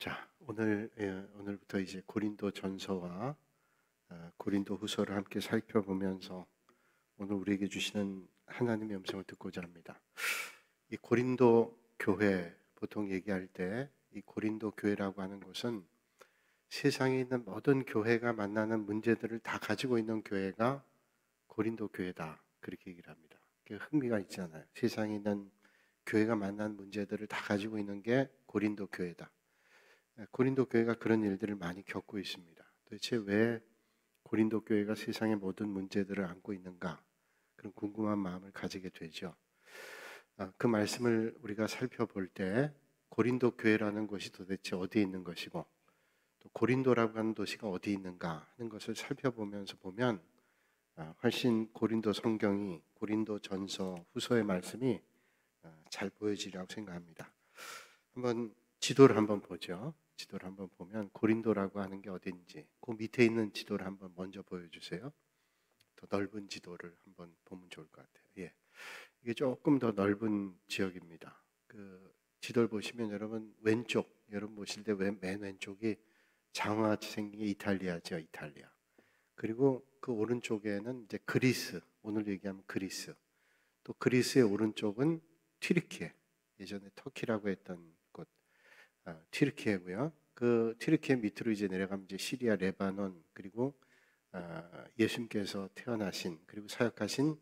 자, 오늘부터 이제 고린도 전서와 고린도 후서를 함께 살펴보면서 오늘 우리에게 주시는 하나님의 음성을 듣고자 합니다. 이 고린도 교회, 보통 얘기할 때 이 고린도 교회라고 하는 것은 세상에 있는 모든 교회가 만나는 문제들을 다 가지고 있는 교회가 고린도 교회다, 그렇게 얘기를 합니다. 흥미가 있잖아요. 세상에 있는 교회가 만난 문제들을 다 가지고 있는 게 고린도 교회다. 고린도 교회가 그런 일들을 많이 겪고 있습니다. 도대체 왜 고린도 교회가 세상의 모든 문제들을 안고 있는가, 그런 궁금한 마음을 가지게 되죠. 그 말씀을 우리가 살펴볼 때 고린도 교회라는 곳이 도대체 어디에 있는 것이고, 또 고린도라고 하는 도시가 어디 있는가 하는 것을 살펴보면서 보면 훨씬 고린도 성경이, 고린도 전서 후서의 말씀이 잘 보여지리라고 생각합니다. 한번 지도를 한번 보죠. 지도를 한번 보면 고린도라고 하는 게 어딘지, 그 밑에 있는 지도를 한번 먼저 보여주세요. 더 넓은 지도를 한번 보면 좋을 것 같아요. 예, 이게 조금 더 넓은 지역입니다. 그 지도를 보시면 여러분 여러분 보실 때 맨 왼쪽이 장어같이 생긴 게 이탈리아죠, 이탈리아. 그리고 그 오른쪽에는 이제 그리스, 오늘 얘기하면 그리스. 또 그리스의 오른쪽은 튀르키예, 예전에 터키라고 했던 곳, 튀르키예고요. 그 튀르키예 밑으로 이제 내려가면 이제 시리아, 레바논, 그리고 예수님께서 태어나신 그리고 사역하신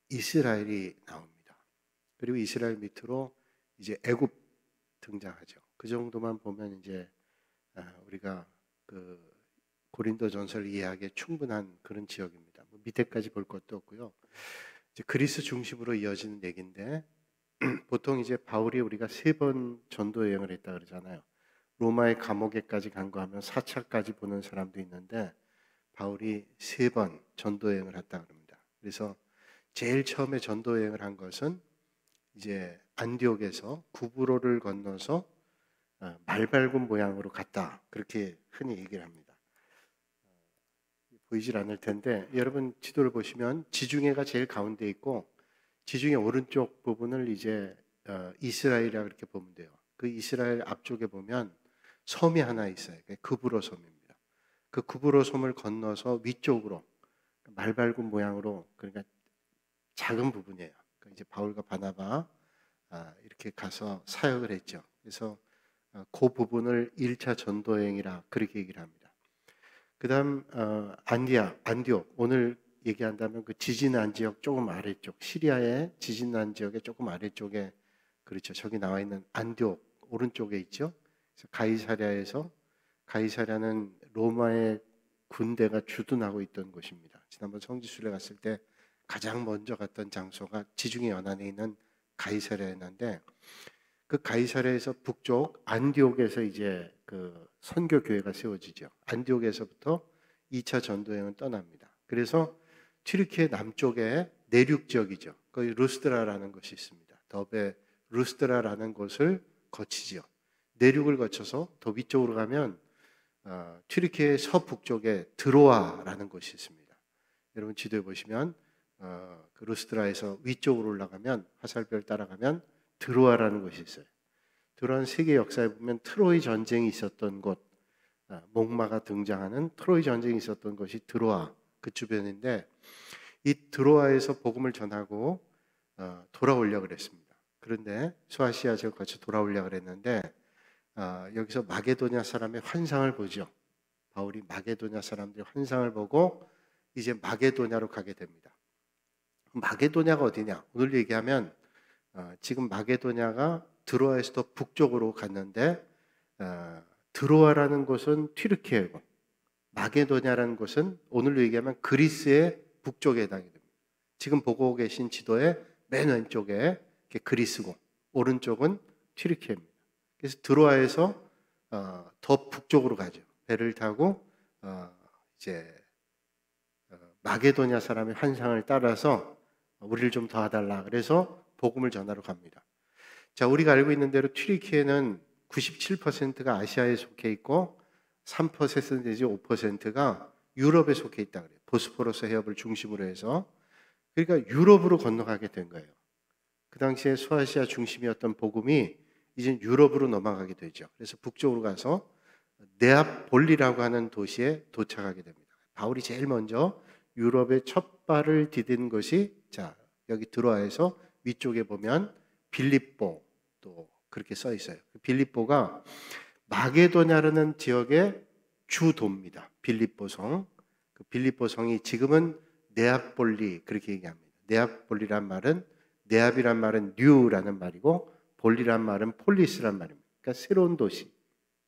이스라엘이 나옵니다. 그리고 이스라엘 밑으로 이제 애굽 등장하죠. 그 정도만 보면 이제 우리가 그 고린도 전서를 이해하기에 충분한 그런 지역입니다. 뭐 밑에까지 볼 것도 없고요. 이제 그리스 중심으로 이어지는 얘기인데, 보통 이제 바울이 우리가 3번 전도 여행을 했다 그러잖아요. 로마의 감옥에까지 간 거 하면 4차까지 보는 사람도 있는데, 바울이 3번 전도 여행을 했다 그럽니다. 그래서 제일 처음에 전도 여행을 한 것은 이제 안디옥에서 구브로를 건너서 말발굽 모양으로 갔다, 그렇게 흔히 얘기를 합니다. 보이질 않을 텐데 여러분 지도를 보시면 지중해가 제일 가운데 있고, 지중해 오른쪽 부분을 이제 이스라엘이라고 그렇게 보면 돼요. 그 이스라엘 앞쪽에 보면 섬이 하나 있어요. 그브로 섬입니다. 그 그브로 섬을 건너서 위쪽으로 말발굽 모양으로, 그러니까 작은 부분이에요. 그러니까 이제 바울과 바나바 이렇게 가서 사역을 했죠. 그래서 그 부분을 1차 전도여행이라 그렇게 얘기를 합니다. 그 다음 안디옥, 오늘 얘기한다면 그 지진난 지역 조금 아래쪽, 시리아의 지진난 지역의 조금 아래쪽에, 그렇죠, 저기 나와 있는 안디옥 오른쪽에 있죠. 그래서 가이사랴는 로마의 군대가 주둔하고 있던 곳입니다. 지난번 성지순례 갔을 때 가장 먼저 갔던 장소가 지중해 연안에 있는 가이사랴였는데, 그 가이사랴에서 북쪽 안디옥에서 이제 그 선교 교회가 세워지죠. 안디옥에서부터 2차 전도여행은 떠납니다. 그래서 튀르키예 남쪽에 내륙 지역이죠. 거기 루스드라라는 곳이 있습니다. 더베 루스드라라는 곳을 거치죠. 내륙을 거쳐서 더 위쪽으로 가면 튀르키예 서북쪽에 드로아라는 곳이 있습니다. 여러분 지도에 보시면 그 루스드라에서 위쪽으로 올라가면, 화살표를 따라가면 드로아라는 곳이 있어요. 드로아는 세계 역사에 보면 트로이 전쟁이 있었던 곳, 목마가 등장하는 트로이 전쟁이 있었던 곳이 드로아 그 주변인데, 이 드로아에서 복음을 전하고 돌아오려고 그랬습니다. 그런데 소아시아 지역 거쳐 돌아오려고 그랬는데 여기서 마게도냐 사람의 환상을 보죠. 바울이 마게도냐 사람들의 환상을 보고 이제 마게도냐로 가게 됩니다. 마게도냐가 어디냐? 오늘 얘기하면 지금 마게도냐가 드로아에서 북쪽으로 갔는데, 드로아라는 곳은 튀르키예고 마게도냐라는 곳은 오늘로 얘기하면 그리스의 북쪽에 해당이 됩니다. 지금 보고 계신 지도의 맨 왼쪽에 그리스고 오른쪽은 튀르키예입니다. 그래서 드로아에서 더 북쪽으로 가죠. 배를 타고 이제 마게도냐 사람의 환상을 따라서 우리를 좀 도와달라 그래서 복음을 전하러 갑니다. 자, 우리가 알고 있는 대로 튀르키예는 97%가 아시아에 속해 있고 3% 내지 5%가 유럽에 속해 있다 그래요. 보스포러스 해협을 중심으로 해서. 그러니까 유럽으로 건너가게 된 거예요. 그 당시에 소아시아 중심이었던 복음이 이제 유럽으로 넘어가게 되죠. 그래서 북쪽으로 가서 네아폴리라고 하는 도시에 도착하게 됩니다. 바울이 제일 먼저 유럽의 첫 발을 디딘 것이 자 여기 들어와서 위쪽에 보면 빌립보 또 그렇게 써 있어요. 빌립보가 마게도냐라는 지역의 주도입니다. 빌립보성. 그 빌립보성이 지금은 네아폴리 그렇게 얘기합니다. 네아폴리란 말은 네압이란 말은 뉴라는 말이고 볼리란 말은 폴리스란 말입니다. 그러니까 새로운 도시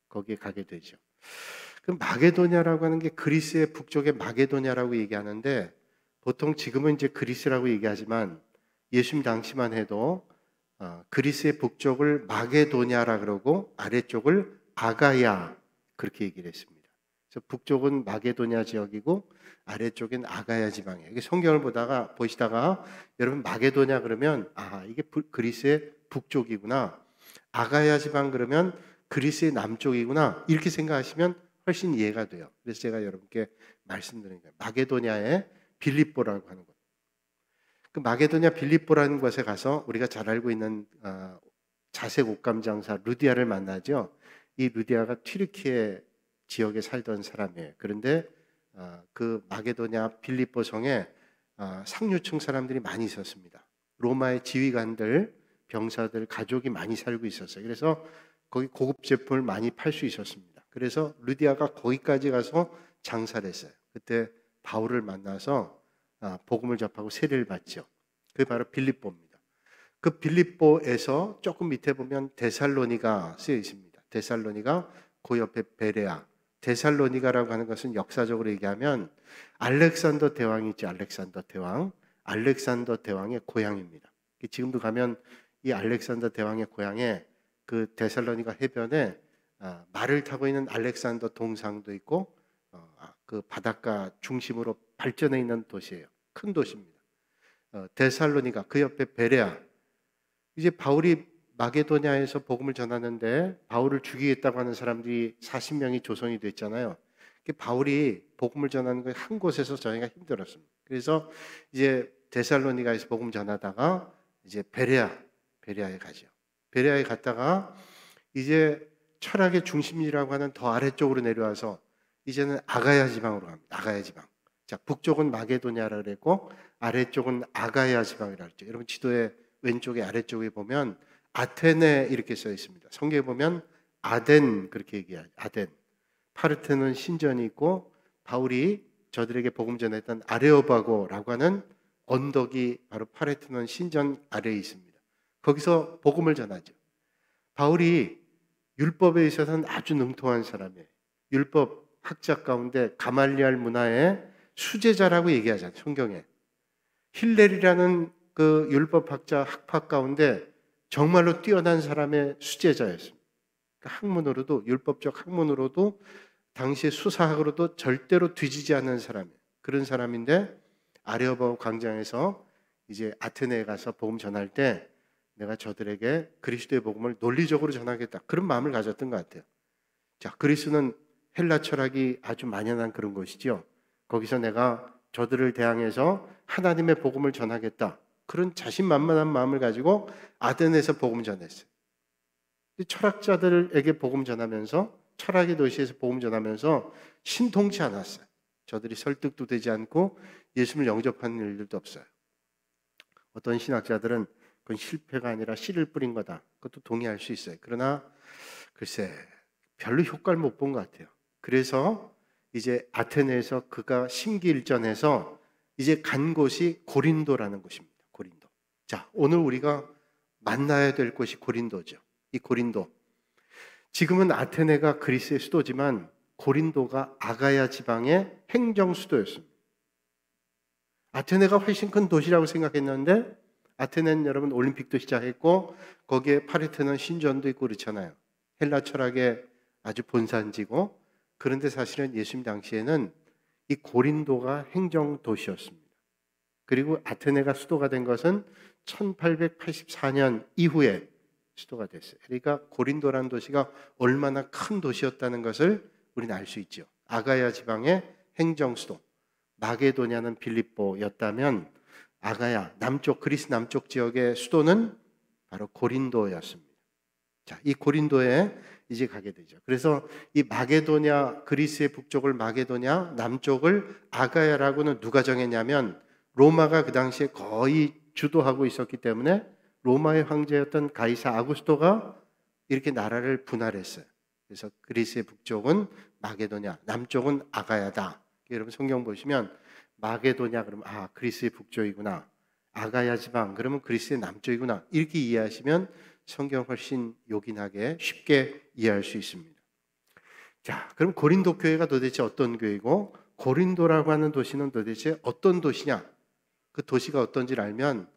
거기에 가게 되죠. 그 마게도냐라고 하는 게 그리스의 북쪽의 마게도냐라고 얘기하는데 보통 지금은 이제 그리스라고 얘기하지만 예수님 당시만 해도 그리스의 북쪽을 마게도냐라 그러고 아래쪽을 아가야 그렇게 얘기를 했습니다. 그래서 북쪽은 마게도냐 지역이고 아래쪽엔 아가야 지방이에요. 이게 성경을 보시다가 여러분 마게도냐 그러면 이게 그리스의 북쪽이구나. 아가야 지방 그러면 그리스의 남쪽이구나. 이렇게 생각하시면 훨씬 이해가 돼요. 그래서 제가 여러분께 말씀드린 거예요. 마게도냐의 빌립보라고 하는 것. 그 마게도냐 빌립보라는 곳에 가서 우리가 잘 알고 있는 자색 옷감 장사 루디아를 만나죠. 이 루디아가 튀르키예 지역에 살던 사람이에요. 그런데 그 마게도냐 빌립보 성에 상류층 사람들이 많이 있었습니다. 로마의 지휘관들, 병사들, 가족이 많이 살고 있었어요. 그래서 거기 고급 제품을 많이 팔 수 있었습니다. 그래서 루디아가 거기까지 가서 장사를 했어요. 그때 바울을 만나서 복음을 접하고 세례를 받죠. 그게 바로 빌립보입니다. 그 빌립보에서 조금 밑에 보면 데살로니가 쓰여 있습니다. 데살로니가 그 옆에 베레아. 데살로니가라고 하는 것은 역사적으로 얘기하면 알렉산더 대왕이 있죠. 알렉산더 대왕. 알렉산더 대왕의 고향입니다. 지금도 가면 이 알렉산더 대왕의 고향에 그 데살로니가 해변에 말을 타고 있는 알렉산더 동상도 있고 그 바닷가 중심으로 발전해 있는 도시예요. 큰 도시입니다. 데살로니가 그 옆에 베레아. 이제 바울이 마게도냐에서 복음을 전하는데 바울을 죽이겠다고 하는 사람들이 40명이 조성이 됐잖아요. 바울이 복음을 전하는 게 한 곳에서 전하기가 힘들었습니다. 그래서 이제 데살로니가에서 복음 전하다가 이제 베레아에 가죠. 베레아에 갔다가 이제 철학의 중심지라고 하는 더 아래쪽으로 내려와서 이제는 아가야 지방으로 갑니다. 아가야 지방. 자, 북쪽은 마게도냐라 그랬고 아래쪽은 아가야 지방이라고 했죠. 여러분 지도의 왼쪽에 아래쪽에 보면 아테네 이렇게 써 있습니다. 성경에 보면 아덴 그렇게 얘기해요. 아덴. 파르테논 신전이 있고 바울이 저들에게 복음 전했던 아레오바고라고 하는 언덕이 바로 파르테논 신전 아래에 있습니다. 거기서 복음을 전하죠. 바울이 율법에 있어서는 아주 능통한 사람이에요. 율법 학자 가운데 가말리알 문화의 수제자라고 얘기하잖아요. 성경에. 힐렐이라는 그 율법학자 학파 가운데 정말로 뛰어난 사람의 수제자였습니다. 그러니까 학문으로도 율법적 학문으로도 당시의 수사학으로도 절대로 뒤지지 않는 사람이에요. 그런 사람인데 아레오바고 광장에서 이제 아테네에 가서 복음 전할 때 내가 저들에게 그리스도의 복음을 논리적으로 전하겠다. 그런 마음을 가졌던 것 같아요. 자, 그리스는 헬라 철학이 아주 만연한 그런 곳이죠. 거기서 내가 저들을 대항해서 하나님의 복음을 전하겠다. 그런 자신만만한 마음을 가지고 아덴에서 복음 전했어요. 철학자들에게 복음 전하면서 철학의 도시에서 복음 전하면서 신통치 않았어요. 저들이 설득도 되지 않고 예수님을 영접하는 일들도 없어요. 어떤 신학자들은 그건 실패가 아니라 씨를 뿌린 거다. 그것도 동의할 수 있어요. 그러나 글쎄 별로 효과를 못 본 것 같아요. 그래서 이제 아테네에서 그가 심기일전해서 이제 간 곳이 고린도라는 곳입니다. 고린도. 자, 오늘 우리가 만나야 될 곳이 고린도죠. 이 고린도. 지금은 아테네가 그리스의 수도지만 고린도가 아가야 지방의 행정 수도였습니다. 아테네가 훨씬 큰 도시라고 생각했는데 아테네는 여러분 올림픽도 시작했고 거기에 파르테논 신전도 있고 그렇잖아요. 헬라 철학의 아주 본산지고 그런데 사실은 예수님 당시에는 이 고린도가 행정 도시였습니다. 그리고 아테네가 수도가 된 것은 1884년 이후에 수도가 됐어요. 그러니까 고린도라는 도시가 얼마나 큰 도시였다는 것을 우리는 알 수 있죠. 아가야 지방의 행정 수도. 마게도냐는 빌립보였다면 아가야 남쪽 그리스 남쪽 지역의 수도는 바로 고린도였습니다. 자, 이 고린도에 이제 가게 되죠. 그래서 이 마게도냐, 그리스의 북쪽을 마게도냐, 남쪽을 아가야라고는 누가 정했냐면 로마가 그 당시에 거의 주도하고 있었기 때문에 로마의 황제였던 가이사 아구스토가 이렇게 나라를 분할했어요. 그래서 그리스의 북쪽은 마게도냐, 남쪽은 아가야다. 여러분 성경 보시면 마게도냐 그러면 그리스의 북쪽이구나. 아가야 지방 그러면 그리스의 남쪽이구나. 이렇게 이해하시면 성경 훨씬 요긴하게 쉽게 이해할 수 있습니다. 자, 그럼 고린도 교회가 도대체 어떤 교회고 고린도라고 하는 도시는 도대체 어떤 도시냐? 그 도시가 어떤지를 알면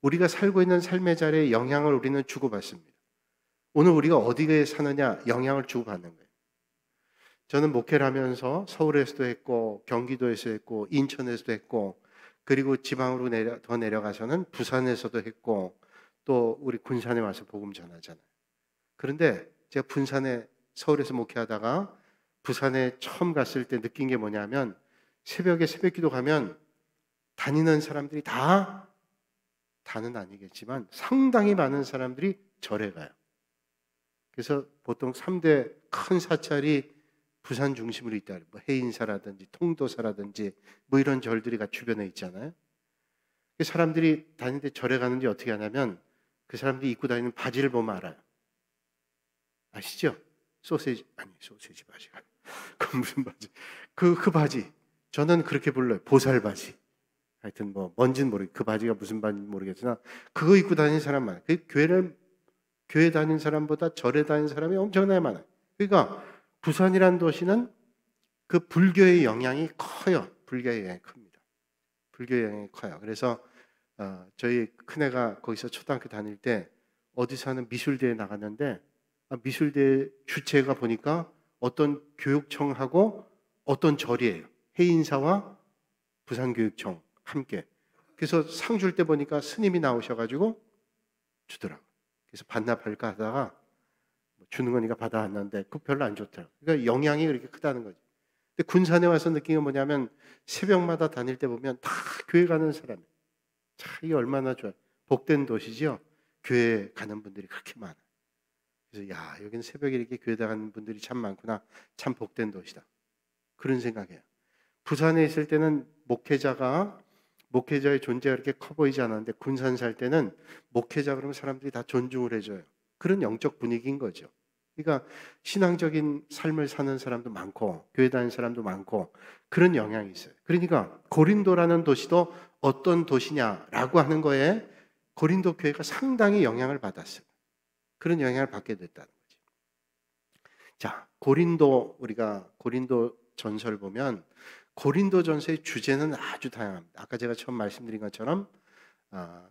우리가 살고 있는 삶의 자리에 영향을 우리는 주고받습니다. 오늘 우리가 어디에 사느냐 영향을 주고받는 거예요. 저는 목회를 하면서 서울에서도 했고 경기도에서 했고 인천에서도 했고 그리고 지방으로 더 내려가서는 부산에서도 했고 또 우리 군산에 와서 복음 전하잖아요. 그런데 제가 서울에서 목회하다가 부산에 처음 갔을 때 느낀 게 뭐냐면 새벽에 새벽기도 가면 다니는 사람들이 다는 아니겠지만 상당히 많은 사람들이 절에 가요. 그래서 보통 3대 큰 사찰이 부산 중심으로 있다. 뭐 해인사라든지 통도사라든지 뭐 이런 절들이 주변에 있잖아요. 사람들이 다니는데 절에 가는지 어떻게 하냐면 그 사람들이 입고 다니는 바지를 보면 알아요. 아시죠? 소세지 바지가. 그 무슨 바지? 그 바지. 저는 그렇게 불러요. 보살 바지. 하여튼 뭔지는 그 바지가 무슨 바지인지 모르겠으나 그거 입고 다니는 사람 많아요. 교회 다니는 사람보다 절에 다니는 사람이 엄청나게 많아요. 그러니까 부산이라는 도시는 그 불교의 영향이 커요. 불교의 영향이 큽니다. 불교의 영향이 커요. 그래서 저희 큰애가 거기서 초등학교 다닐 때 어디서 하는 미술대회 나갔는데 미술대회 주체가 보니까 어떤 교육청하고 어떤 절이에요. 해인사와 부산교육청 함께. 그래서 상 줄 때 보니까 스님이 나오셔가지고 주더라고요. 그래서 반납할까 하다가 주는 거니까 받아왔는데 그거 별로 안 좋더라고요. 그러니까 영향이 그렇게 크다는 거죠. 근데 군산에 와서 느낀 건 뭐냐면 새벽마다 다닐 때 보면 다 교회 가는 사람이에요. 참 이게 얼마나 좋아요. 복된 도시죠. 교회 가는 분들이 그렇게 많아요. 그래서 여기는 새벽에 이렇게 교회 가는 분들이 참 많구나. 참 복된 도시다. 그런 생각이에요. 부산에 있을 때는 목회자의 존재가 그렇게 커 보이지 않았는데 군산 살 때는 목회자 그러면 사람들이 다 존중을 해줘요. 그런 영적 분위기인 거죠. 그러니까 신앙적인 삶을 사는 사람도 많고 교회 다니는 사람도 많고 그런 영향이 있어요. 그러니까 고린도라는 도시도 어떤 도시냐라고 하는 거에 고린도 교회가 상당히 영향을 받았어요. 그런 영향을 받게 됐다는 거죠. 자, 우리가 고린도 전설 보면 고린도 전서의 주제는 아주 다양합니다. 아까 제가 처음 말씀드린 것처럼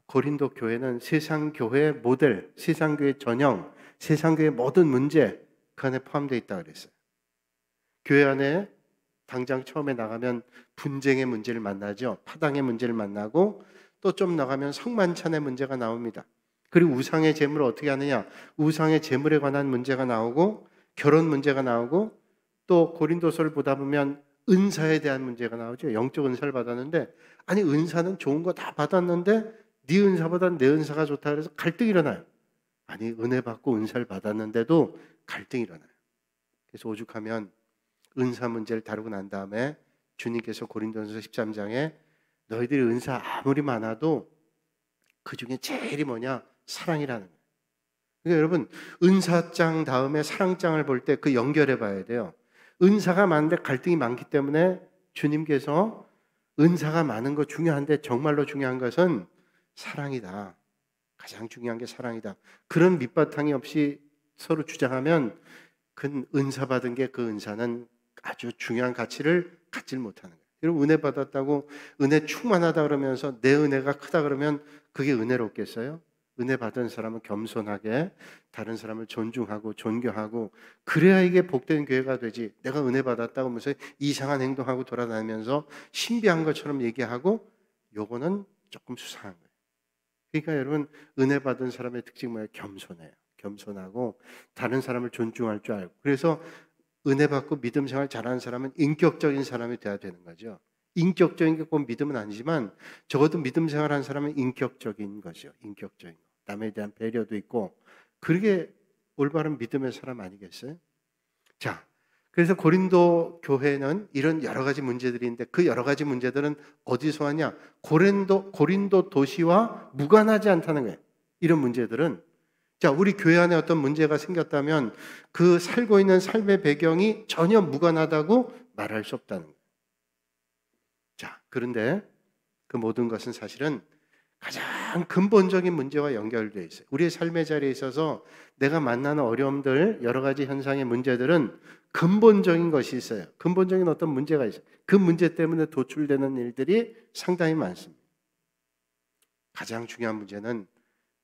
고린도 교회는 세상 교회의 모델, 세상 교회 전형, 세상 교회의 모든 문제 그 안에 포함되어 있다고 그랬어요. 교회 안에 당장 처음에 나가면 분쟁의 문제를 만나죠. 파당의 문제를 만나고 또 좀 나가면 성만찬의 문제가 나옵니다. 그리고 우상의 제물을 어떻게 하느냐, 우상의 제물에 관한 문제가 나오고 결혼 문제가 나오고 또 고린도서를 보다 보면 은사에 대한 문제가 나오죠. 영적 은사를 받았는데 아니 은사는 좋은 거 다 받았는데 네 은사보다 내 은사가 좋다 그래서 갈등이 일어나요. 아니 은혜 받고 은사를 받았는데도 갈등이 일어나요. 그래서 오죽하면 은사 문제를 다루고 난 다음에 주님께서 고린도전서 13장에 너희들이 은사 아무리 많아도 그 중에 제일이 뭐냐? 사랑이라는 거예요. 그러니까 여러분 은사장 다음에 사랑장을 볼 때 그 연결해 봐야 돼요. 은사가 많은데 갈등이 많기 때문에 주님께서 은사가 많은 거 중요한데 정말로 중요한 것은 사랑이다. 가장 중요한 게 사랑이다. 그런 밑바탕이 없이 서로 주장하면 그 은사 받은 게 그 은사는 아주 중요한 가치를 갖질 못하는 거예요. 여러분 은혜 받았다고 은혜 충만하다 그러면서 내 은혜가 크다 그러면 그게 은혜롭겠어요? 은혜 받은 사람은 겸손하게 다른 사람을 존중하고 존경하고 그래야 이게 복된 교회가 되지. 내가 은혜 받았다고 하면서 이상한 행동하고 돌아다니면서 신비한 것처럼 얘기하고 요거는 조금 수상한 거예요. 그러니까 여러분 은혜 받은 사람의 특징이 뭐예요? 겸손해요. 겸손하고 다른 사람을 존중할 줄 알고 그래서 은혜 받고 믿음 생활 잘하는 사람은 인격적인 사람이 돼야 되는 거죠. 인격적인 게 꼭 믿음은 아니지만 적어도 믿음 생활하는 사람은 인격적인 거죠. 인격적인 거. 남에 대한 배려도 있고 그게 올바른 믿음의 사람 아니겠어요? 자, 그래서 고린도 교회는 이런 여러 가지 문제들이 있는데 그 여러 가지 문제들은 어디서 하냐? 고린도 도시와 무관하지 않다는 거예요. 이런 문제들은. 자, 우리 교회 안에 어떤 문제가 생겼다면 그 살고 있는 삶의 배경이 전혀 무관하다고 말할 수 없다는 거예요. 자, 그런데 그 모든 것은 사실은 가장 근본적인 문제와 연결되어 있어요. 우리의 삶의 자리에 있어서 내가 만나는 어려움들, 여러 가지 현상의 문제들은 근본적인 것이 있어요. 근본적인 어떤 문제가 있어요. 그 문제 때문에 도출되는 일들이 상당히 많습니다. 가장 중요한 문제는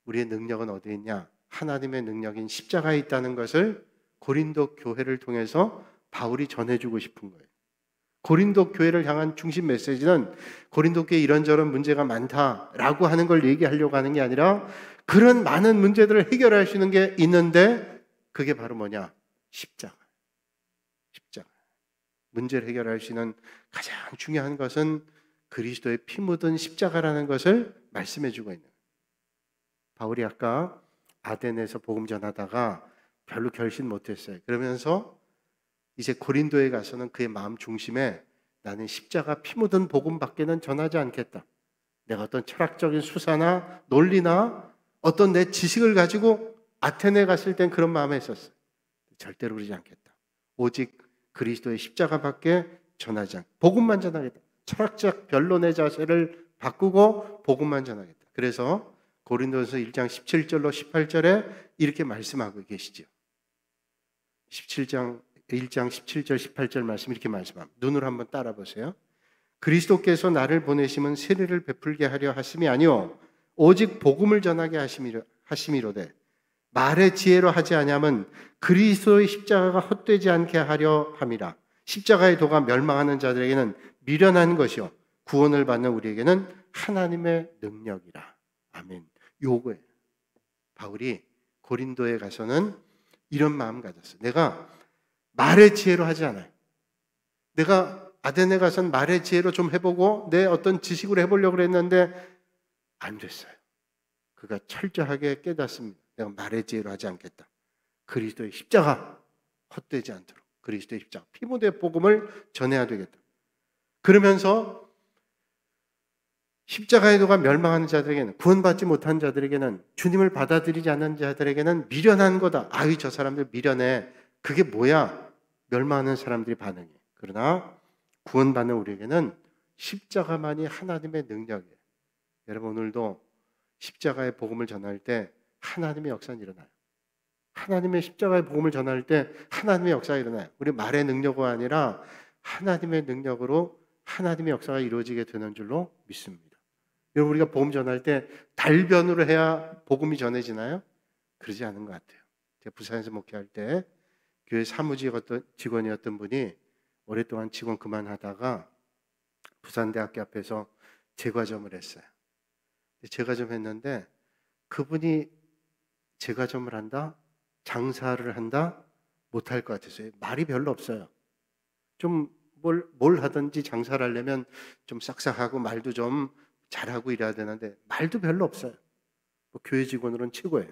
우리의 능력은 어디에 있냐? 하나님의 능력인 십자가에 있다는 것을 고린도 교회를 통해서 바울이 전해주고 싶은 거예요. 고린도 교회를 향한 중심 메시지는 고린도 교회에 이런저런 문제가 많다라고 하는 걸 얘기하려고 하는 게 아니라 그런 많은 문제들을 해결할 수 있는 게 있는데 그게 바로 뭐냐? 십자가. 문제를 해결할 수 있는 가장 중요한 것은 그리스도의 피 묻은 십자가라는 것을 말씀해 주고 있는 거예요. 바울이 아까 아덴에서 복음 전하다가 별로 결신 못했어요. 그러면서 이제 고린도에 가서는 그의 마음 중심에 나는 십자가 피 묻은 복음밖에는 전하지 않겠다. 내가 어떤 철학적인 수사나 논리나 어떤 내 지식을 가지고 아테네에 갔을 땐 그런 마음에 있었어요. 절대로 그러지 않겠다. 오직 그리스도의 십자가밖에 전하지 않겠다. 복음만 전하겠다. 철학적 변론의 자세를 바꾸고 복음만 전하겠다. 그래서 고린도서 1장 17절로 18절에 이렇게 말씀하고 계시죠. 1장 17절 18절 말씀 이렇게 말씀합니다. 눈으로 한번 따라 보세요. 그리스도께서 나를 보내심은 세례를 베풀게 하려 하심이 아니요 오직 복음을 전하게 하심이로되 말의 지혜로 하지 아니함은 그리스도의 십자가가 헛되지 않게 하려 함이라. 십자가의 도가 멸망하는 자들에게는 미련한 것이요 구원을 받는 우리에게는 하나님의 능력이라. 아멘. 요거예요. 바울이 고린도에 가서는 이런 마음 가졌어요. 내가 말의 지혜로 하지 않아요. 내가 아데네 가서는 말의 지혜로 좀 해보고 내 어떤 지식으로 해보려고 그랬는데 안 됐어요. 그가 철저하게 깨닫습니다. 내가 말의 지혜로 하지 않겠다. 그리스도의 십자가 헛되지 않도록 그리스도의 십자가 피 묻은 복음을 전해야 되겠다. 그러면서 십자가의 도가 멸망하는 자들에게는 구원받지 못한 자들에게는 주님을 받아들이지 않는 자들에게는 미련한 거다. 아유 저 사람들 미련해. 그게 뭐야? 멸망하는 사람들이 반응해. 그러나 구원받는 우리에게는 십자가만이 하나님의 능력이에요. 여러분 오늘도 십자가의 복음을 전할 때 하나님의 역사는 일어나요. 하나님의 십자가의 복음을 전할 때 하나님의 역사가 일어나요. 우리 말의 능력이 아니라 하나님의 능력으로 하나님의 역사가 이루어지게 되는 줄로 믿습니다. 여러분 우리가 복음 전할 때 달변으로 해야 복음이 전해지나요? 그러지 않은 것 같아요. 제가 부산에서 목회할 때 교회 직원이었던 분이 오랫동안 직원 그만하다가 부산대학교 앞에서 제과점을 했어요. 제과점 했는데 그분이 제과점을 한다? 장사를 한다? 못할 것 같았어요. 말이 별로 없어요. 좀 뭘 하든지 장사를 하려면 좀 싹싹하고 말도 좀 잘하고 이래야 되는데 말도 별로 없어요. 교회 직원으로는 최고예요.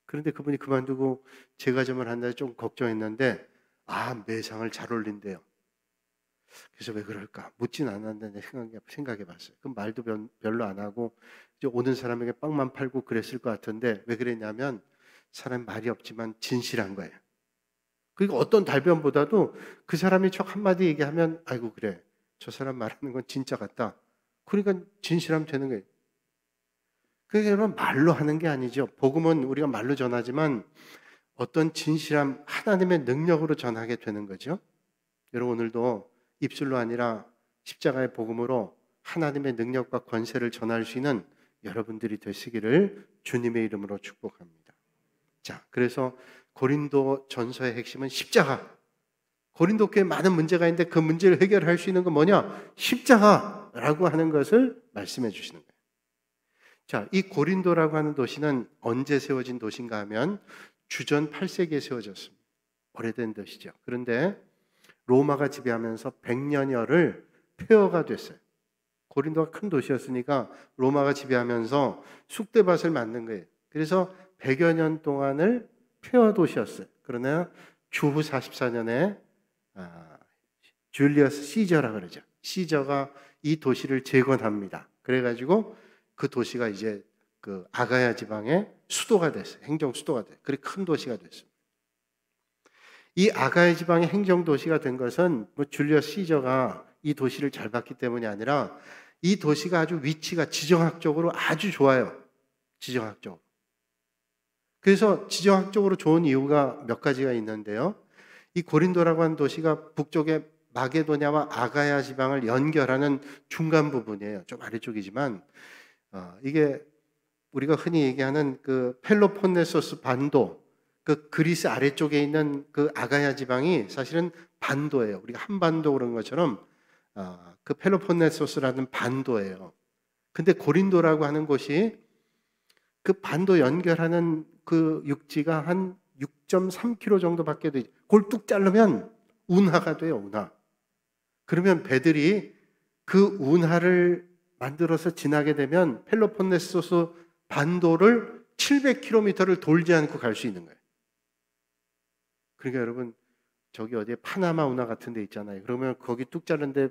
그런데 그분이 그만두고 제과점을 한다 좀 걱정했는데 매상을 잘 올린대요. 그래서 왜 그럴까? 묻진 않았는데 생각해 봤어요. 그럼 말도 별로 안 하고 이제 오는 사람에게 빵만 팔고 그랬을 것 같은데 왜 그랬냐면 사람 말이 없지만 진실한 거예요. 그러니까 어떤 달변보다도 그 사람이 척 한마디 얘기하면 아이고 그래 저 사람 말하는 건 진짜 같다. 그러니까 진실하면 되는 거예요. 그게 여러분 말로 하는 게 아니죠. 복음은 우리가 말로 전하지만 어떤 진실함 하나님의 능력으로 전하게 되는 거죠. 여러분 오늘도 입술로 아니라 십자가의 복음으로 하나님의 능력과 권세를 전할 수 있는 여러분들이 되시기를 주님의 이름으로 축복합니다. 자, 그래서 고린도 전서의 핵심은 십자가. 고린도 교회에 많은 문제가 있는데 그 문제를 해결할 수 있는 건 뭐냐? 십자가라고 하는 것을 말씀해 주시는 거예요. 자, 이 고린도라고 하는 도시는 언제 세워진 도시인가 하면 주전 8세기에 세워졌습니다. 오래된 도시죠. 그런데 로마가 지배하면서 100년여를 폐허가 됐어요. 고린도가 큰 도시였으니까 로마가 지배하면서 쑥대밭을 만든 거예요. 그래서 100여 년 동안을 폐허 도시였어요. 그러나 주후 44년에 줄리어스 시저라 그러죠. 시저가 이 도시를 재건합니다. 그래가지고 그 도시가 이제 그 아가야 지방의 수도가 됐어요. 행정 수도가 됐어요. 그렇게 큰 도시가 됐습니다. 이 아가야 지방의 행정 도시가 된 것은 뭐 줄리어스 시저가 이 도시를 잘 봤기 때문이 아니라 이 도시가 아주 위치가 지정학적으로 아주 좋아요. 지정학적으로. 그래서 지정학적으로 좋은 이유가 몇 가지가 있는데요. 이 고린도라고 하는 도시가 북쪽의 마게도냐와 아가야 지방을 연결하는 중간 부분이에요. 좀 아래쪽이지만 이게 우리가 흔히 얘기하는 그 펠로폰네소스 반도, 그 그리스 아래쪽에 있는 그 아가야 지방이 사실은 반도예요. 우리가 한반도 그런 것처럼 그 펠로폰네소스라는 반도예요. 근데 고린도라고 하는 곳이 그 반도 연결하는 그 육지가 한 6.3km 정도밖에 되지. 그걸 뚝 자르면 운하가 돼요, 운하. 그러면 배들이 그 운하를 만들어서 지나게 되면 펠로폰네소스 반도를 700km를 돌지 않고 갈 수 있는 거예요. 그러니까 여러분, 저기 어디에 파나마 운하 같은 데 있잖아요. 그러면 거기 뚝 자른데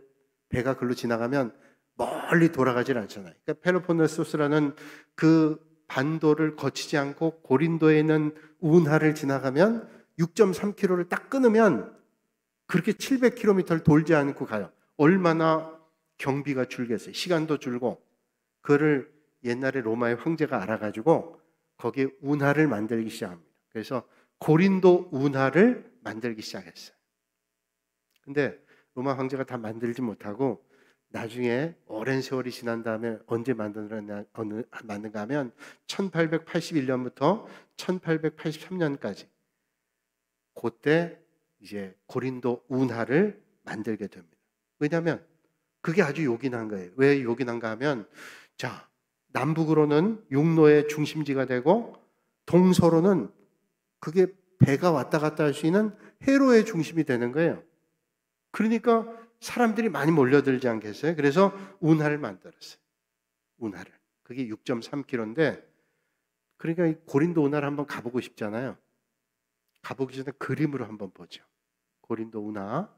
배가 글로 지나가면 멀리 돌아가질 않잖아요. 그러니까 펠로폰네소스라는 그 반도를 거치지 않고 고린도에 있는 운하를 지나가면 6.3km를 딱 끊으면 그렇게 700km를 돌지 않고 가요. 얼마나 경비가 줄겠어요. 시간도 줄고. 그거를 옛날에 로마의 황제가 알아가지고 거기에 운하를 만들기 시작합니다. 그래서 고린도 운하를 만들기 시작했어요. 근데 로마 황제가 다 만들지 못하고 나중에 오랜 세월이 지난 다음에 언제 만든가 하면 1881년부터 1883년까지 그때 이제 고린도 운하를 만들게 됩니다. 왜냐하면 그게 아주 요긴한 거예요. 왜 요긴한가 하면 자, 남북으로는 육로의 중심지가 되고 동서로는 그게 배가 왔다 갔다 할 수 있는 해로의 중심이 되는 거예요. 그러니까 사람들이 많이 몰려들지 않겠어요? 그래서 운하를 만들었어요. 운하를. 그게 6.3km인데 그러니까 이 고린도 운하를 한번 가보고 싶잖아요. 가보기 전에 그림으로 한번 보죠. 고린도 운하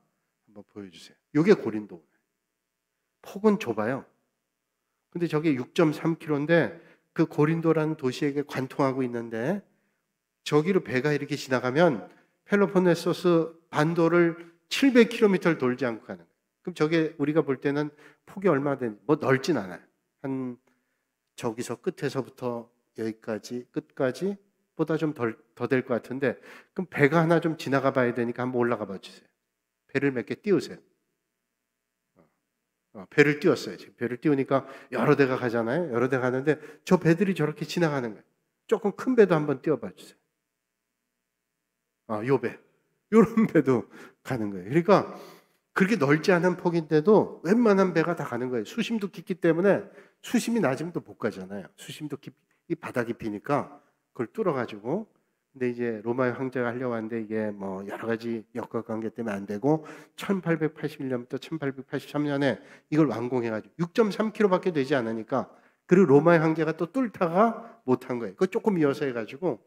한번 보여주세요. 이게 고린도 운하. 폭은 좁아요. 근데 저게 6.3km인데 그 고린도라는 도시에게 관통하고 있는데 저기로 배가 이렇게 지나가면 펠로폰네소스 반도를 700km를 돌지 않고 가는 거예요. 그럼 저게 우리가 볼 때는 폭이 얼마 되는지 뭐 넓진 않아요. 한 저기서 끝에서부터 여기까지 끝까지 보다 좀 더 될 것 같은데 그럼 배가 하나 좀 지나가 봐야 되니까 한번 올라가 봐 주세요. 배를 몇 개 띄우세요. 배를 띄웠어요. 지금 배를 띄우니까 여러 대가 가잖아요. 여러 대 가는데 저 배들이 저렇게 지나가는 거예요. 조금 큰 배도 한번 띄워봐 주세요. 요 배. 요런 배도 가는 거예요. 그러니까 그렇게 넓지 않은 폭인데도 웬만한 배가 다 가는 거예요. 수심도 깊기 때문에 수심이 낮으면 또 못 가잖아요. 수심도 이 바다 깊이니까 그걸 뚫어가지고 근데 이제 로마의 황제가 하려고 하는데 이게 뭐 여러 가지 역학관계 때문에 안 되고 1881년부터 1883년에 이걸 완공해가지고 6.3km밖에 되지 않으니까 그리고 로마의 황제가 또 뚫다가 못한 거예요. 그거 조금 이어서 해가지고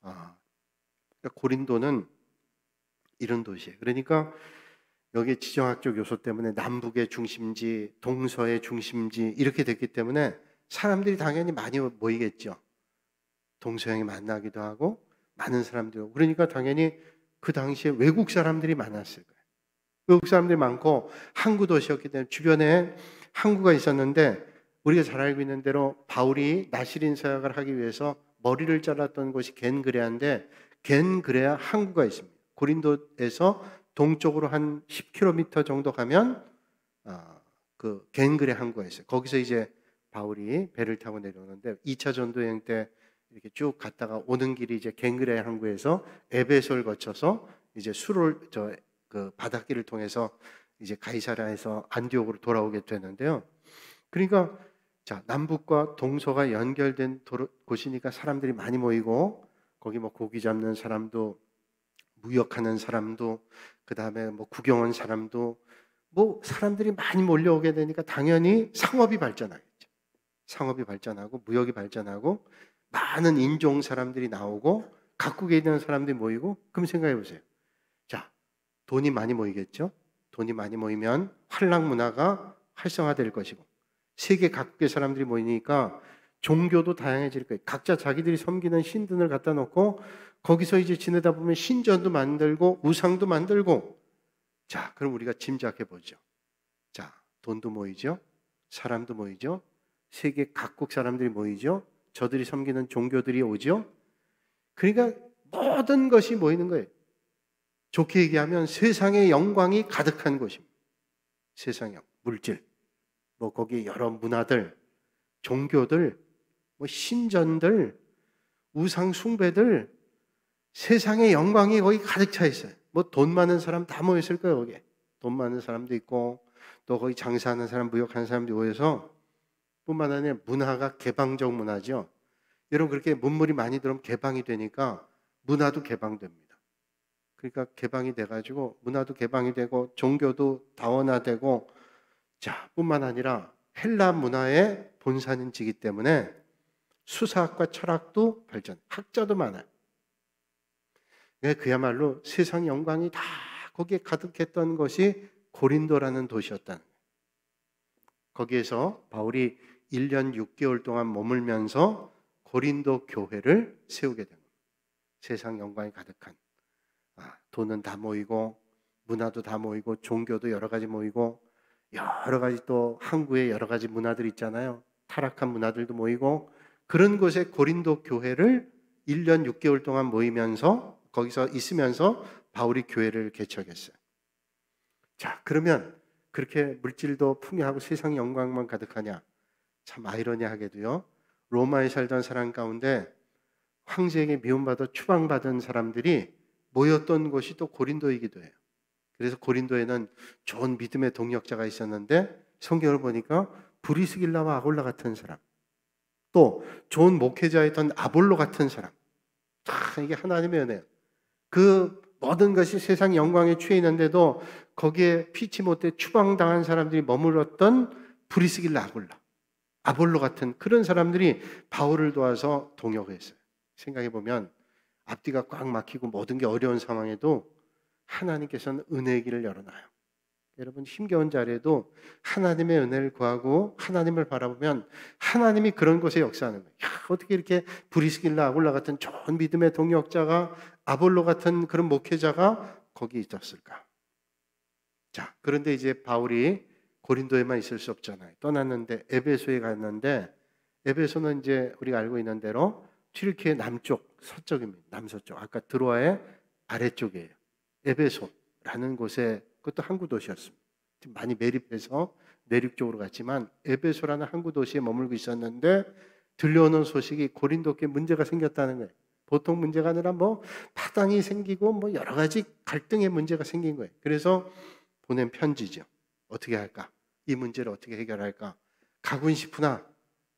그러니까 고린도는 이런 도시예요. 그러니까 여기 지정학적 요소 때문에 남북의 중심지, 동서의 중심지 이렇게 됐기 때문에 사람들이 당연히 많이 모이겠죠. 동서양이 만나기도 하고 많은 사람들이 오고 그러니까 당연히 그 당시에 외국 사람들이 많았을 거예요. 외국 사람들이 많고 항구 도시였기 때문에 주변에 항구가 있었는데 우리가 잘 알고 있는 대로 바울이 나시린 사역을 하기 위해서 머리를 잘랐던 곳이 겐그레아인데 겐그레아 항구가 있습니다. 고린도에서 동쪽으로 한 10km 정도 가면 그 겐그레 항구가 있어요. 거기서 이제 바울이 배를 타고 내려오는데 2차 전도 여행 때 이렇게 쭉 갔다가 오는 길이 이제 겐그레 항구에서 에베소를 거쳐서 이제 수를 그 바닷길을 통해서 이제 가이사랴에서 안디옥으로 돌아오게 되는데요. 그러니까 자, 남북과 동서가 연결된 곳이니까 사람들이 많이 모이고 거기 뭐 고기 잡는 사람도 무역하는 사람도 그다음에 뭐 구경 온 사람도 뭐 사람들이 많이 몰려오게 되니까 당연히 상업이 발전하겠죠. 상업이 발전하고 무역이 발전하고 많은 인종 사람들이 나오고 각국에 있는 사람들이 모이고, 그럼 생각해 보세요. 자, 돈이 많이 모이겠죠? 돈이 많이 모이면 환락 문화가 활성화될 것이고, 세계 각국의 사람들이 모이니까 종교도 다양해질 거예요. 각자 자기들이 섬기는 신들을 갖다 놓고 거기서 이제 지내다 보면 신전도 만들고 우상도 만들고. 자, 그럼 우리가 짐작해 보죠. 자, 돈도 모이죠. 사람도 모이죠. 세계 각국 사람들이 모이죠. 저들이 섬기는 종교들이 오죠. 그러니까 모든 것이 모이는 거예요. 좋게 얘기하면 세상의 영광이 가득한 곳입니다. 세상의 물질, 뭐 거기 여러 문화들, 종교들, 뭐 신전들, 우상 숭배들, 세상의 영광이 거기 가득 차 있어요. 뭐 돈 많은 사람 다 모였을 거예요, 거기에. 돈 많은 사람도 있고, 또 거기 장사하는 사람, 무역하는 사람도 모여서, 뿐만 아니라 문화가 개방적 문화죠. 여러분, 그렇게 문물이 많이 들어오면 개방이 되니까 문화도 개방됩니다. 그러니까 개방이 돼가지고 문화도 개방이 되고 종교도 다원화되고, 자, 뿐만 아니라 헬라 문화의 본산지이기 때문에 수사학과 철학도 발전, 학자도 많아요. 그야말로 세상 영광이 다 거기에 가득했던 것이 고린도라는 도시였다는 거예요. 거기에서 바울이 1년 6개월 동안 머물면서 고린도 교회를 세우게 됩니다. 세상 영광이 가득한, 돈은 다 모이고 문화도 다 모이고 종교도 여러 가지 모이고 여러 가지, 또 항구에 여러 가지 문화들 있잖아요. 타락한 문화들도 모이고, 그런 곳에 고린도 교회를 1년 6개월 동안 모이면서 거기서 있으면서 바울이 교회를 개척했어요. 자, 그러면 그렇게 물질도 풍요하고 세상 영광만 가득하냐? 참 아이러니하게도요, 로마에 살던 사람 가운데 황제에게 미움받아 추방받은 사람들이 모였던 곳이 또 고린도이기도 해요. 그래서 고린도에는 좋은 믿음의 동역자가 있었는데 성경을 보니까 브리스길라와 아골라 같은 사람, 또 좋은 목회자였던 아볼로 같은 사람, 이게 하나님의 은혜예요. 그 모든 것이 세상 영광에 취해 있는데도 거기에 피치 못해 추방당한 사람들이 머물렀던 브리스길라, 아볼로 같은 그런 사람들이 바울을 도와서 동역을 했어요. 생각해 보면 앞뒤가 꽉 막히고 모든 게 어려운 상황에도 하나님께서는 은혜의 길을 열어놔요. 여러분, 힘겨운 자리에도 하나님의 은혜를 구하고 하나님을 바라보면 하나님이 그런 곳에 역사하는 거예요. 야, 어떻게 이렇게 브리스길라, 아굴라 같은 좋은 믿음의 동역자가, 아볼로 같은 그런 목회자가 거기 있었을까? 자, 그런데 이제 바울이 고린도에만 있을 수 없잖아요. 떠났는데 에베소에 갔는데, 에베소는 이제 우리가 알고 있는 대로 튀르키예 남쪽, 서쪽입니다. 남서쪽. 아까 드로아의 아래쪽이에요. 에베소라는 곳에, 그것도 항구 도시였습니다. 많이 매립해서 내륙 쪽으로 갔지만 에베소라는 항구 도시에 머물고 있었는데 들려오는 소식이 고린도께 문제가 생겼다는 거예요. 보통 문제가 아니라 뭐 파당이 생기고 뭐 여러 가지 갈등의 문제가 생긴 거예요. 그래서 보낸 편지죠. 어떻게 할까? 이 문제를 어떻게 해결할까? 가곤 싶으나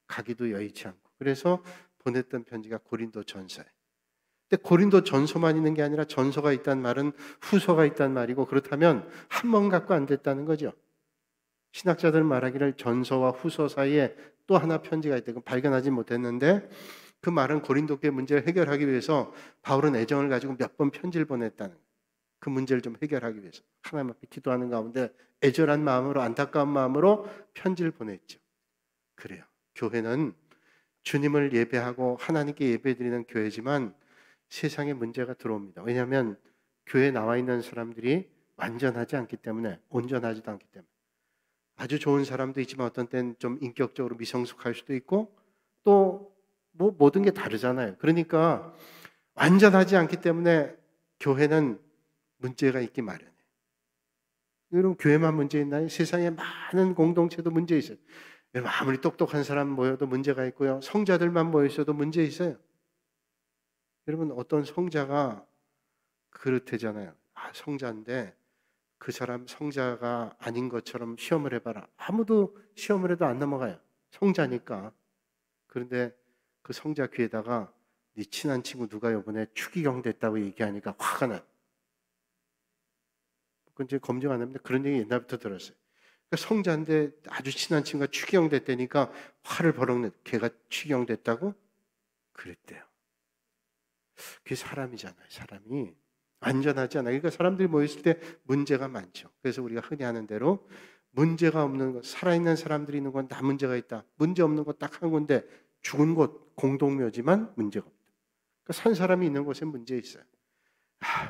가기도 여의치 않고, 그래서 보냈던 편지가 고린도 전서예요. 근데 고린도 전서만 있는 게 아니라 전서가 있다는 말은 후서가 있다는 말이고, 그렇다면 한 번 갖고 안 됐다는 거죠. 신학자들은 말하기를 전서와 후서 사이에 또 하나 편지가 있다고 발견하지 못했는데, 그 말은 고린도교의 문제를 해결하기 위해서 바울은 애정을 가지고 몇 번 편지를 보냈다는 거예요. 그 문제를 좀 해결하기 위해서 하나님 앞에 기도하는 가운데 애절한 마음으로, 안타까운 마음으로 편지를 보냈죠. 그래요. 교회는 주님을 예배하고 하나님께 예배드리는 교회지만 세상에 문제가 들어옵니다. 왜냐하면 교회에 나와 있는 사람들이 완전하지 않기 때문에, 온전하지도 않기 때문에. 아주 좋은 사람도 있지만 어떤 때는 좀 인격적으로 미성숙할 수도 있고, 또 뭐 모든 게 다르잖아요. 그러니까 완전하지 않기 때문에 교회는 문제가 있기 마련이에요. 여러분, 교회만 문제 있나요? 세상에 많은 공동체도 문제 있어요. 여러분, 아무리 똑똑한 사람 모여도 문제가 있고요. 성자들만 모여 있어도 문제 있어요. 여러분, 어떤 성자가 그렇대잖아요. 성자인데 그 사람 성자가 아닌 것처럼 시험을 해봐라. 아무도 시험을 해도 안 넘어가요. 성자니까. 그런데 그 성자 귀에다가 네 친한 친구 누가 이번에 추기경 됐다고 얘기하니까 화가 나요. 그건 이제 검증 안 합니다. 그런 얘기 옛날부터 들었어요. 그러니까 성자인데 아주 친한 친구가 추기경 됐다니까 화를 버럭내. 걔가 추기경 됐다고? 그랬대요. 그게 사람이잖아요. 사람이 안전하지 않아요. 그러니까 사람들이 모였을 때 문제가 많죠. 그래서 우리가 흔히 하는 대로 문제가 없는 것, 살아있는 사람들이 있는 건 다 문제가 있다. 문제 없는 것 딱 한 군데, 죽은 곳 공동묘지만 문제가 없다. 그러니까 산 사람이 있는 곳에 문제 있어요.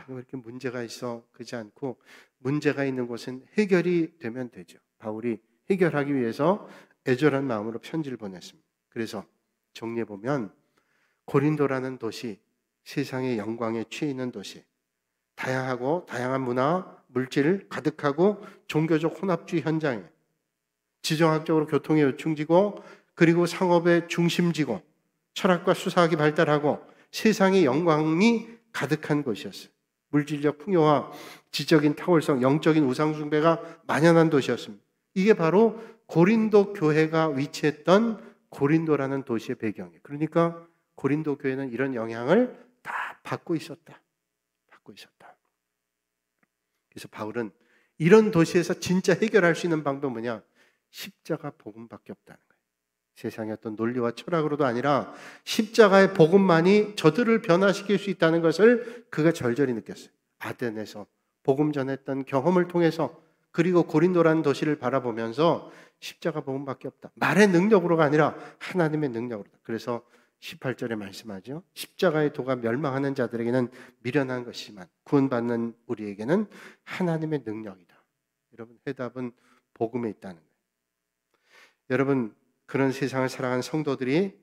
왜 이렇게 문제가 있어? 그렇지 않고 문제가 있는 곳은 해결이 되면 되죠. 바울이 해결하기 위해서 애절한 마음으로 편지를 보냈습니다. 그래서 정리해 보면 고린도라는 도시, 세상의 영광에 취해 있는 도시, 다양한 문화, 물질 가득하고 종교적 혼합주의 현장에 지정학적으로 교통의 요충지고 그리고 상업의 중심지고 철학과 수사학이 발달하고 세상의 영광이 가득한 곳이었어요. 물질적 풍요와 지적인 탁월성, 영적인 우상숭배가 만연한 도시였습니다. 이게 바로 고린도 교회가 위치했던 고린도라는 도시의 배경이에요. 그러니까 고린도 교회는 이런 영향을 다 받고 있었다. 받고 있었다. 그래서 바울은 이런 도시에서 진짜 해결할 수 있는 방법은 뭐냐? 십자가 복음밖에 없다는 거예요. 세상의 어떤 논리와 철학으로도 아니라 십자가의 복음만이 저들을 변화시킬 수 있다는 것을 그가 절절히 느꼈어요. 아덴에서 복음 전했던 경험을 통해서 그리고 고린도라는 도시를 바라보면서 십자가 복음밖에 없다. 말의 능력으로가 아니라 하나님의 능력으로다. 그래서 18절에 말씀하죠. 십자가의 도가 멸망하는 자들에게는 미련한 것이지만 구원받는 우리에게는 하나님의 능력이다. 여러분, 해답은 복음에 있다는 거예요. 여러분, 그런 세상을 살아가는 성도들이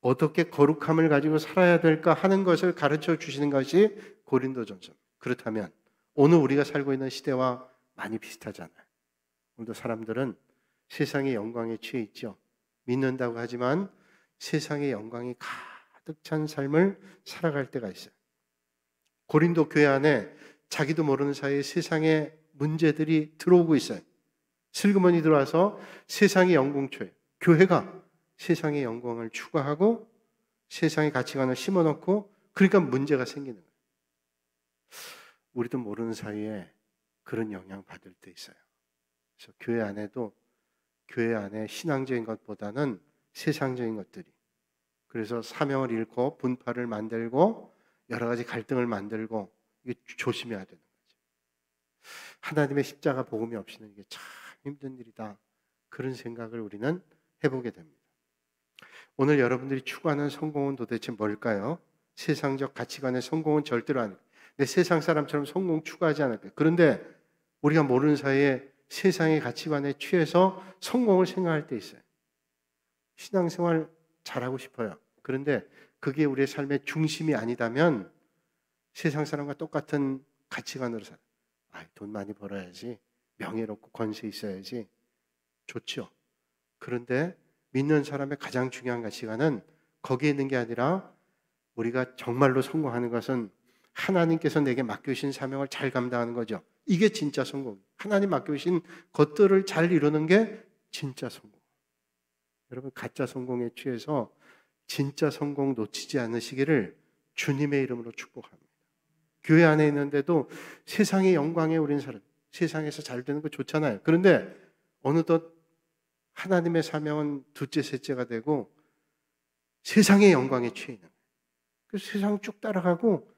어떻게 거룩함을 가지고 살아야 될까 하는 것을 가르쳐 주시는 것이 고린도전서. 그렇다면 오늘 우리가 살고 있는 시대와 많이 비슷하잖아요. 오늘도 사람들은 세상의 영광에 취해 있죠. 믿는다고 하지만 세상의 영광이 가득 찬 삶을 살아갈 때가 있어요. 고린도 교회 안에 자기도 모르는 사이에 세상의 문제들이 들어오고 있어요. 슬그머니 들어와서 세상의 영광초에 교회가 세상의 영광을 추구하고 세상의 가치관을 심어놓고 그러니까 문제가 생기는 거예요. 우리도 모르는 사이에 그런 영향 받을 때 있어요. 그래서 교회 안에도 교회 안에 신앙적인 것보다는 세상적인 것들이, 그래서 사명을 잃고 분파를 만들고 여러 가지 갈등을 만들고 이게 조심해야 되는 거죠. 하나님의 십자가 복음이 없이는 이게 참 힘든 일이다. 그런 생각을 우리는 해보게 됩니다. 오늘 여러분들이 추구하는 성공은 도대체 뭘까요? 세상적 가치관의 성공은 절대로 아니에요. 내 세상 사람처럼 성공 추구하지 않을 거예요. 그런데 우리가 모르는 사이에 세상의 가치관에 취해서 성공을 생각할 때 있어요. 신앙생활 잘하고 싶어요. 그런데 그게 우리의 삶의 중심이 아니다면 세상 사람과 똑같은 가치관으로 살아요. 돈 많이 벌어야지, 명예롭고 권세 있어야지, 좋죠. 그런데 믿는 사람의 가장 중요한 가치관은 거기에 있는 게 아니라 우리가 정말로 성공하는 것은 하나님께서 내게 맡겨주신 사명을 잘 감당하는 거죠. 이게 진짜 성공. 하나님 맡겨주신 것들을 잘 이루는 게 진짜 성공. 여러분, 가짜 성공에 취해서 진짜 성공 놓치지 않으시기를 주님의 이름으로 축복합니다. 교회 안에 있는데도 세상의 영광에 우린 살아요. 세상에서 잘 되는 거 좋잖아요. 그런데 어느덧 하나님의 사명은 둘째, 셋째가 되고 세상의 영광에 취해 있는 거예요. 그래서 세상 쭉 따라가고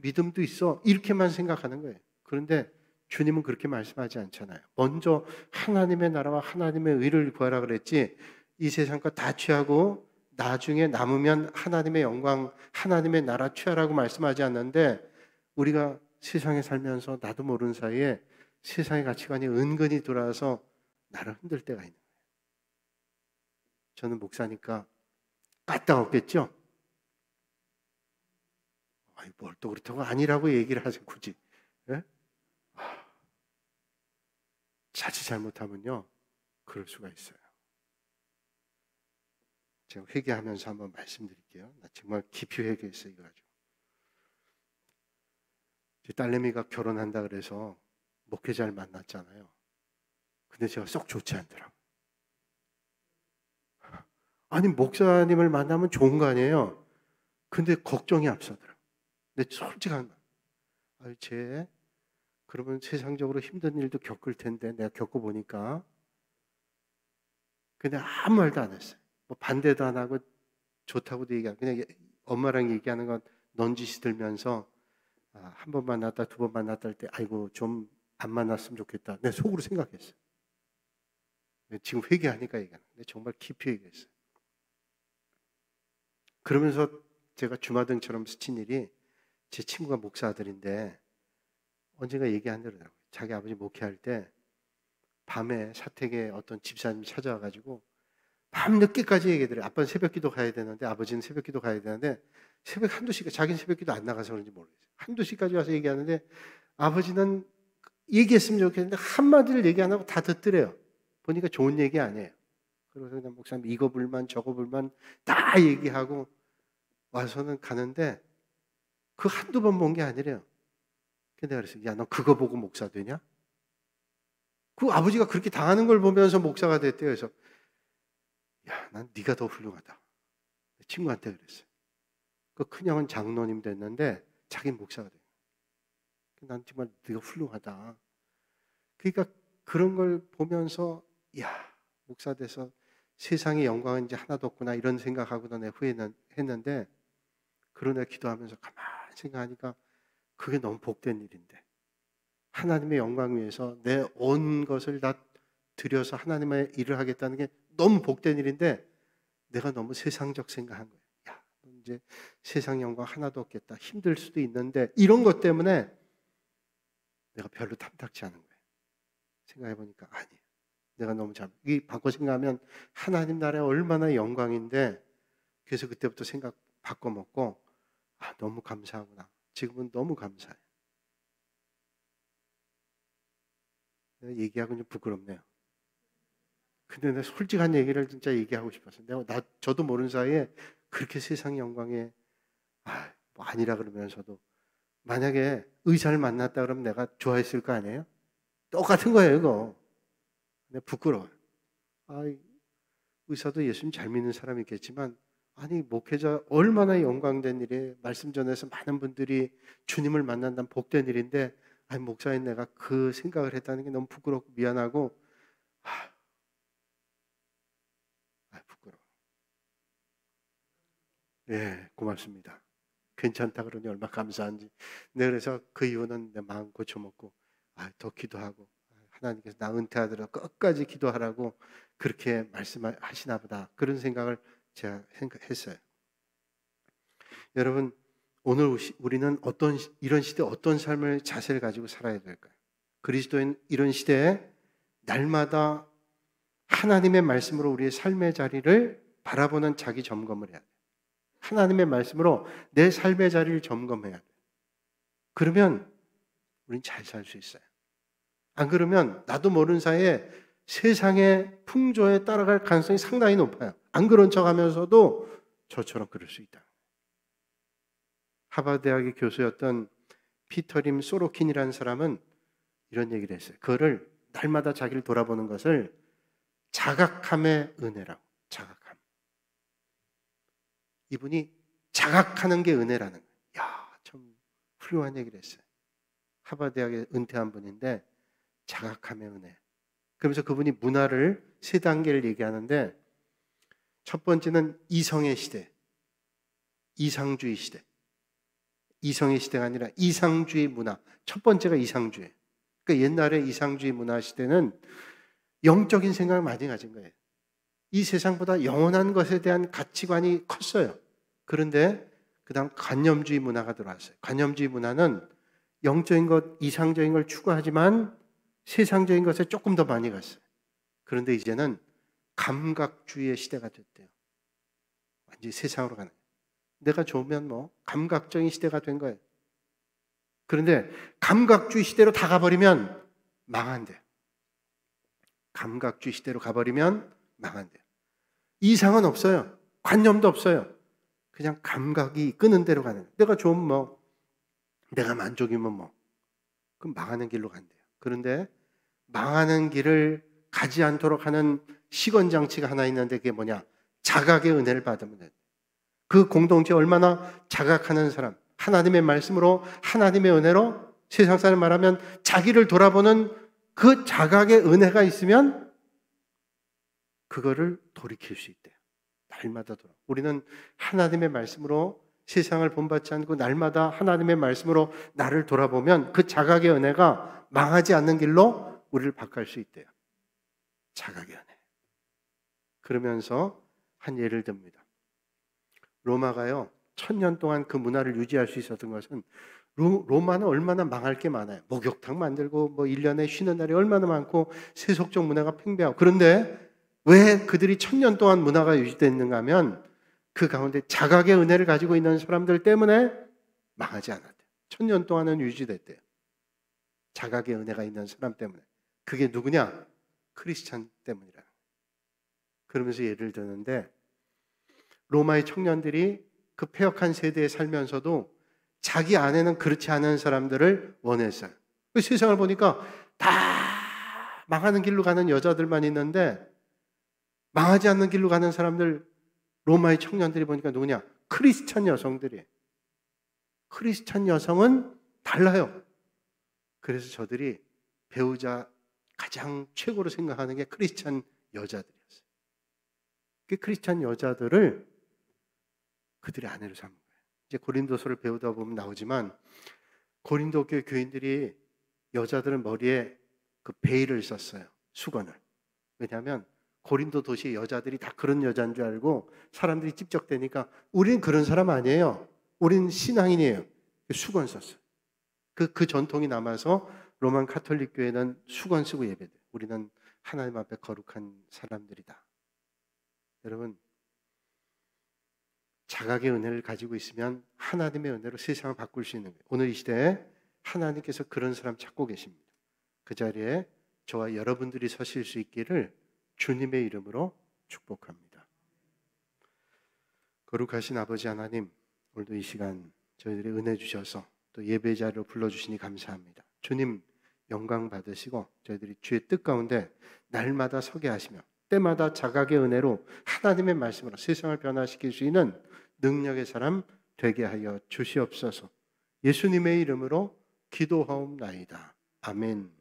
믿음도 있어 이렇게만 생각하는 거예요. 그런데 주님은 그렇게 말씀하지 않잖아요. 먼저 하나님의 나라와 하나님의 의를 구하라 그랬지 이 세상 것 다 취하고 나중에 남으면 하나님의 영광, 하나님의 나라 취하라고 말씀하지 않는데 우리가 세상에 살면서 나도 모르는 사이에 세상의 가치관이 은근히 들어와서 나를 흔들 때가 있는 거예요. 저는 목사니까 까딱없겠죠? 뭘 또 그렇다고 아니라고 얘기를 하세요, 굳이. 예? 자칫 잘못하면요, 그럴 수가 있어요. 제가 회개하면서 한번 말씀드릴게요. 나 정말 깊이 회개했어요, 이거 가지고. 제 딸내미가 결혼한다 그래서 목회자를 만났잖아요. 근데 제가 썩 좋지 않더라고요. 아니, 목사님을 만나면 좋은 거 아니에요? 근데 걱정이 앞서더라고요. 근데 솔직한 말. 쟤 그러면 세상적으로 힘든 일도 겪을 텐데 내가 겪어보니까. 근데 아무 말도 안 했어요. 뭐 반대도 안 하고 좋다고도 얘기하고 그냥 엄마랑 얘기하는 건 넌지시 들면서 한 번 만났다, 두 번 만났다 할 때 아이고 좀 안 만났으면 좋겠다. 내 속으로 생각했어요. 지금 회개하니까 얘기하는데 정말 깊이 얘기했어요. 그러면서 제가 주마등처럼 스친 일이 제 친구가 목사 아들인데 언젠가 얘기한 대로 자기 아버지 목회할 때 밤에 사택에 어떤 집사님이 찾아와가지고 밤 늦게까지 얘기하더래요. 아빠는 새벽기도 가야 되는데 아버지는 새벽기도 가야 되는데 새벽 한두 시까지 자기는 새벽기도 안 나가서 그런지 모르겠어요. 한두 시까지 와서 얘기하는데 아버지는 얘기했으면 좋겠는데 한마디를 얘기 안 하고 다 듣더래요. 보니까 좋은 얘기 아니에요. 그래서 그냥 목사님 이거 불만 저거 불만 다 얘기하고 와서는 가는데 그 한두 번 본 게 아니래요. 근데 내가 그랬어요. 야, 너 그거 보고 목사 되냐? 그 아버지가 그렇게 당하는 걸 보면서 목사가 됐대요. 그래서 야, 난 네가 더 훌륭하다. 친구한테 그랬어요. 그 큰형은 장로님 됐는데 자기는 목사가 돼요. 난 정말 네가 훌륭하다. 그러니까 그런 걸 보면서 야, 목사 돼서 세상의 영광은 이제 하나도 없구나 이런 생각하고도 내 후회는 했는데 그러나 기도하면서 가만히 생각하니까 그게 너무 복된 일인데 하나님의 영광 위해서 내 온 것을 다 들여서 하나님의 일을 하겠다는 게 너무 복된 일인데 내가 너무 세상적 생각한 거예요. 야, 이제 세상 영광 하나도 없겠다. 힘들 수도 있는데 이런 것 때문에 내가 별로 탐탁지 않은 거예요. 생각해보니까 아니에요. 내가 너무 이 바꿔 생각하면 하나님 나라에 얼마나 영광인데 그래서 그때부터 생각 바꿔먹고 너무 감사하구나. 지금은 너무 감사해요. 내가 얘기하고 좀 부끄럽네요. 근데 내가 솔직한 얘기를 진짜 얘기하고 싶었어요. 저도 모르는 사이에 그렇게 세상 영광에 뭐 아니라 그러면서도 만약에 의사를 만났다 그러면 내가 좋아했을 거 아니에요? 똑같은 거예요, 이거. 근데 부끄러워요. 의사도 예수님 잘 믿는 사람이 있겠지만 아니 목회자 얼마나 영광된 일이에요. 말씀 전해서 많은 분들이 주님을 만난다는 복된 일인데 목사인 내가 그 생각을 했다는 게 너무 부끄럽고 미안하고 부끄러워. 예, 고맙습니다. 괜찮다 그러니 얼마나 감사한지. 네, 그래서 그 이후는 내 마음 고쳐먹고 더 기도하고 하나님께서 나 은퇴하더라도 끝까지 기도하라고 그렇게 말씀하시나 보다. 그런 생각을 제가 생각했어요. 여러분, 오늘 우리는 이런 시대에 어떤 삶을 자세를 가지고 살아야 될까요? 그리스도인 이런 시대에 날마다 하나님의 말씀으로 우리의 삶의 자리를 바라보는 자기 점검을 해야 돼요. 하나님의 말씀으로 내 삶의 자리를 점검해야 돼요. 그러면 우린 잘 살 수 있어요. 안 그러면 나도 모르는 사이에 세상의 풍조에 따라갈 가능성이 상당히 높아요. 안 그런 척하면서도 저처럼 그럴 수 있다. 하버드 대학의 교수였던 피터림 소로킨이라는 사람은 이런 얘기를 했어요. 그거를 날마다 자기를 돌아보는 것을 자각함의 은혜라고. 자각함. 이분이 자각하는 게 은혜라는 거예요. 야, 참 훌륭한 얘기를 했어요. 하버드 대학에 은퇴한 분인데 자각함의 은혜. 그러면서 그분이 문화를 세 단계를 얘기하는데 첫 번째는 이성의 시대, 이상주의 시대. 이성의 시대가 아니라 이상주의 문화. 첫 번째가 이상주의. 그러니까 옛날에 이상주의 문화 시대는 영적인 생각을 많이 가진 거예요. 이 세상보다 영원한 것에 대한 가치관이 컸어요. 그런데 그 다음 관념주의 문화가 들어왔어요. 관념주의 문화는 영적인 것, 이상적인 걸 추구하지만 세상적인 것에 조금 더 많이 갔어요. 그런데 이제는 감각주의의 시대가 됐대요. 완전히 세상으로 가는 거예요. 내가 좋으면 감각적인 시대가 된 거예요. 그런데 감각주의 시대로 다 가버리면 망한대요. 감각주의 시대로 가버리면 망한대요. 이상은 없어요. 관념도 없어요. 그냥 감각이 이끄는 대로 가는 거예요. 내가 좋으면 내가 만족이면 그럼 망하는 길로 간대요. 그런데 망하는 길을 가지 않도록 하는 시건장치가 하나 있는데 그게 뭐냐? 자각의 은혜를 받으면 돼요. 그 공동체 얼마나 자각하는 사람, 하나님의 말씀으로 하나님의 은혜로 세상 사람 말하면 자기를 돌아보는 그 자각의 은혜가 있으면 그거를 돌이킬 수 있대요. 날마다 우리는 하나님의 말씀으로 세상을 본받지 않고 날마다 하나님의 말씀으로 나를 돌아보면 그 자각의 은혜가 망하지 않는 길로 우리를 바꿀 수 있대요. 자각의 은혜. 그러면서 한 예를 듭니다. 로마가요, 1000년 동안 그 문화를 유지할 수 있었던 것은 로마는 얼마나 망할 게 많아요. 목욕탕 만들고 1년에 쉬는 날이 얼마나 많고 세속적 문화가 팽배하고. 그런데 왜 그들이 1000년 동안 문화가 유지됐는가 하면 그 가운데 자각의 은혜를 가지고 있는 사람들 때문에 망하지 않았대요. 1000년 동안은 유지됐대요. 자각의 은혜가 있는 사람 때문에. 그게 누구냐? 크리스찬 때문이라. 그러면서 예를 드는데 로마의 청년들이 그 폐역한 세대에 살면서도 자기 안에는 그렇지 않은 사람들을 원했어요. 그 세상을 보니까 다 망하는 길로 가는 여자들만 있는데 망하지 않는 길로 가는 사람들, 로마의 청년들이 보니까 누구냐? 크리스찬 여성들이에요. 크리스찬 여성은 달라요. 그래서 저들이 배우자 가장 최고로 생각하는 게 크리스찬 여자들이었어요. 그 크리스찬 여자들을 그들의 아내로 삼은 거예요. 이제 고린도서를 배우다 보면 나오지만 고린도 교회 교인들이 여자들은 머리에 그 베일을 썼어요. 수건을. 왜냐하면 고린도 도시의 여자들이 다 그런 여자인 줄 알고 사람들이 찝적대니까 우리는 그런 사람 아니에요. 우리는 신앙인이에요. 수건 썼어요. 그 전통이 남아서 로만 카톨릭 교회는 수건 쓰고 예배돼요. 우리는 하나님 앞에 거룩한 사람들이다. 여러분, 자각의 은혜를 가지고 있으면 하나님의 은혜로 세상을 바꿀 수 있는 거예요. 오늘 이 시대에 하나님께서 그런 사람 찾고 계십니다. 그 자리에 저와 여러분들이 서실 수 있기를 주님의 이름으로 축복합니다. 거룩하신 아버지 하나님, 오늘도 이 시간 저희들이 은혜 주셔서 또 예배자로 불러주시니 감사합니다. 주님 영광 받으시고 저희들이 주의 뜻 가운데 날마다 서게 하시며 때마다 자각의 은혜로 하나님의 말씀으로 세상을 변화시킬 수 있는 능력의 사람 되게 하여 주시옵소서. 예수님의 이름으로 기도하옵나이다. 아멘.